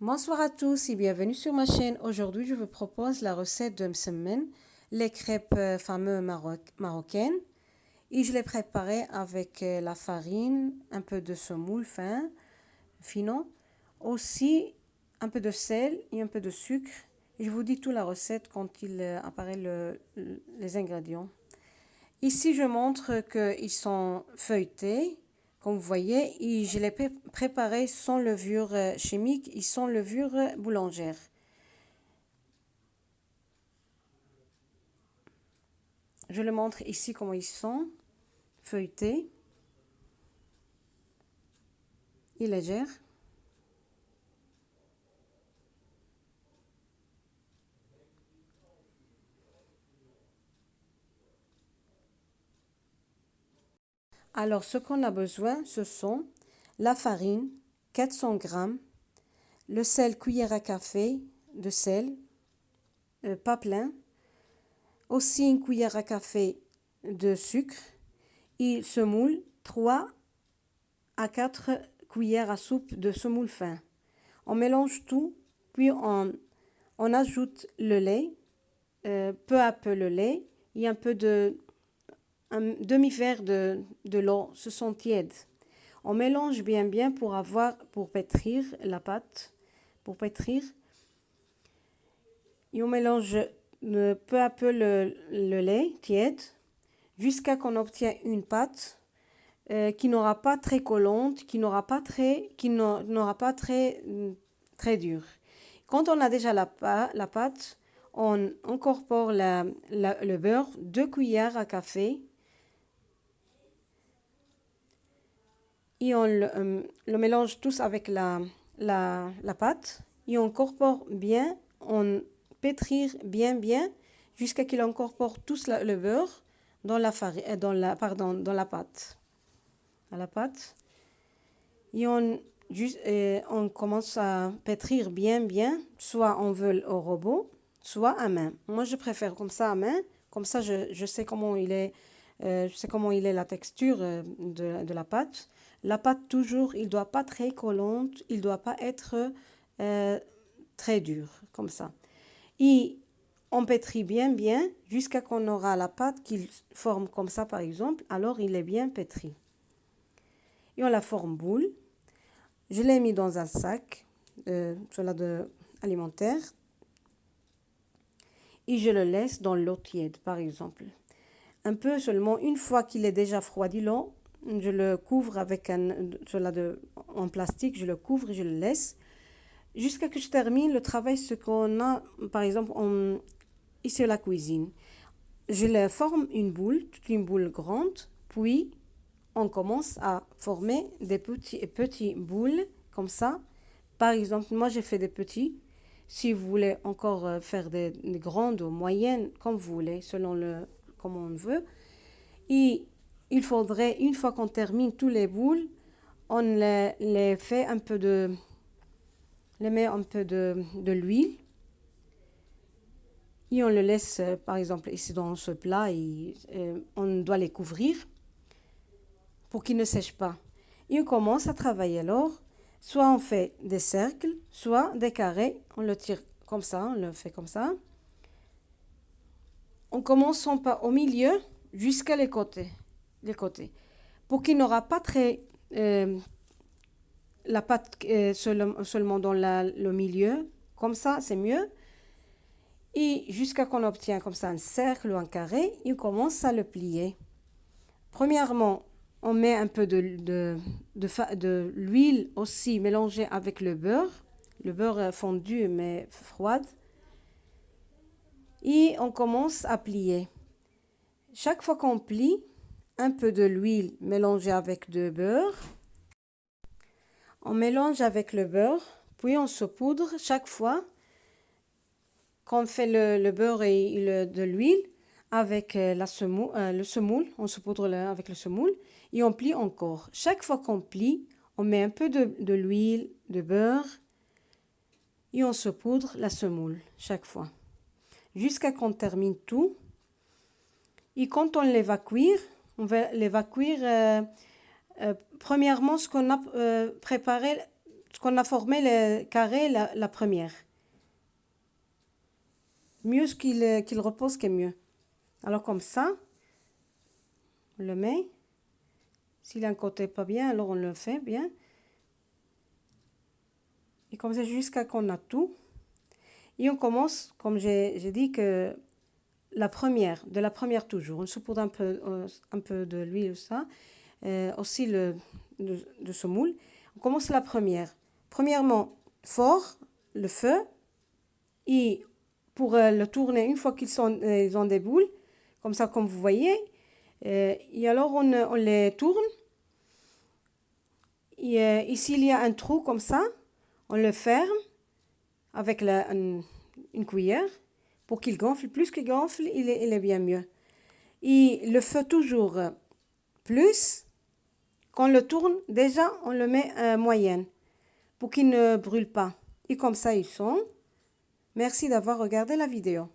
Bonsoir à tous et bienvenue sur ma chaîne. Aujourd'hui, je vous propose la recette de msemen, les crêpes fameuses marocaines. Et je l'ai préparé avec la farine, un peu de semoule fin, finon, aussi un peu de sel et un peu de sucre. Et je vous dis toute la recette quand il apparaît les ingrédients. Ici, je montre qu'ils sont feuilletés, comme vous voyez, et je les préparés sans levure chimique et sans levure boulangère. Je le montre ici comment ils sont feuilletés et légers. Alors, ce qu'on a besoin, ce sont la farine, 400 grammes, le sel, cuillère à café de sel, pas plein, aussi une cuillère à café de sucre et semoule, 3 à 4 cuillères à soupe de semoule fin. On mélange tout, puis on ajoute le lait, peu à peu le lait et un peu un demi-verre de l'eau, ce sont tièdes. On mélange bien pour pétrir la pâte, pour pétrir. Et on mélange peu à peu le lait tiède jusqu'à qu'on obtienne une pâte qui n'aura pas très collante, qui n'aura pas très dure. Quand on a déjà la pâte, on incorpore le beurre, 2 cuillères à café, et on le mélange tous avec la pâte, et on incorpore bien, on pétrir bien jusqu'à qu'il incorpore tous le beurre dans la farine, dans la pâte. À la pâte. Et on commence à pétrir bien, soit on veut au robot, soit à main. Moi, je préfère comme ça à main, comme ça je sais comment il est, je sais comment il est la texture de la pâte. La pâte, toujours, il ne doit pas être très collante, il ne doit pas être très dur, comme ça. Et on pétrit bien jusqu'à qu'on aura la pâte qui forme comme ça, par exemple, alors il est bien pétri. Et on la forme boule. Je l'ai mis dans un sac alimentaire et je le laisse dans l'eau tiède, par exemple. Un peu seulement, une fois qu'il est déjà froidi l'eau, je le couvre avec en plastique, je le couvre et je le laisse jusqu'à ce que je termine le travail, ce qu'on a, par exemple, ici à la cuisine. Je le forme une boule grande, puis on commence à former des petits boules comme ça. Par exemple, moi j'ai fait des petits. Si vous voulez encore faire des grandes ou moyennes, comme vous voulez, selon comme on veut. Et il faudrait, une fois qu'on termine tous les boules, on les fait un peu les met un peu de l'huile. Et on le laisse, par exemple, ici dans ce plat, et on doit les couvrir pour qu'ils ne sèchent pas. Et on commence à travailler alors. Soit on fait des cercles, soit des carrés. On le tire comme ça, on le fait comme ça. On commence au milieu jusqu'à les côtés. Pour qu'il n'aura pas très la pâte seulement dans le milieu. Comme ça, c'est mieux. Et jusqu'à qu'on obtient comme ça un cercle ou un carré, et on commence à le plier. Premièrement, on met un peu de l'huile aussi mélangée avec le beurre fondu mais froide. Et on commence à plier. Chaque fois qu'on plie, un peu de l'huile mélangée avec du beurre. On mélange avec le beurre, puis on saupoudre chaque fois qu'on fait le beurre et de l'huile avec le semoule. On saupoudre avec le semoule et on plie encore. Chaque fois qu'on plie, on met un peu de l'huile, de beurre et on saupoudre la semoule chaque fois. Jusqu'à qu'on termine tout. Et quand on les va cuire, on va les va cuire premièrement ce qu'on a préparé, qu'on a formé le carré la première. Mieux qu'il repose que mieux. Alors comme ça, on le met. S'il a un côté pas bien, alors on le fait bien. Et comme ça jusqu'à qu'on a tout. Et on commence, comme j'ai dit, que de la première toujours. On saupoudre un peu de l'huile, ça. Aussi de ce moule. On commence la première. Premièrement, fort, le feu. Et pour le tourner, une fois ils ont des boules, comme ça, comme vous voyez, et alors on les tourne. Et ici, il y a un trou comme ça. On le ferme avec une cuillère pour qu'il gonfle. Plus qu'il gonfle, il est bien mieux. Et le feu toujours plus. Quand on le tourne, déjà, on le met à moyenne pour qu'il ne brûle pas. Et comme ça, ils sont. Merci d'avoir regardé la vidéo.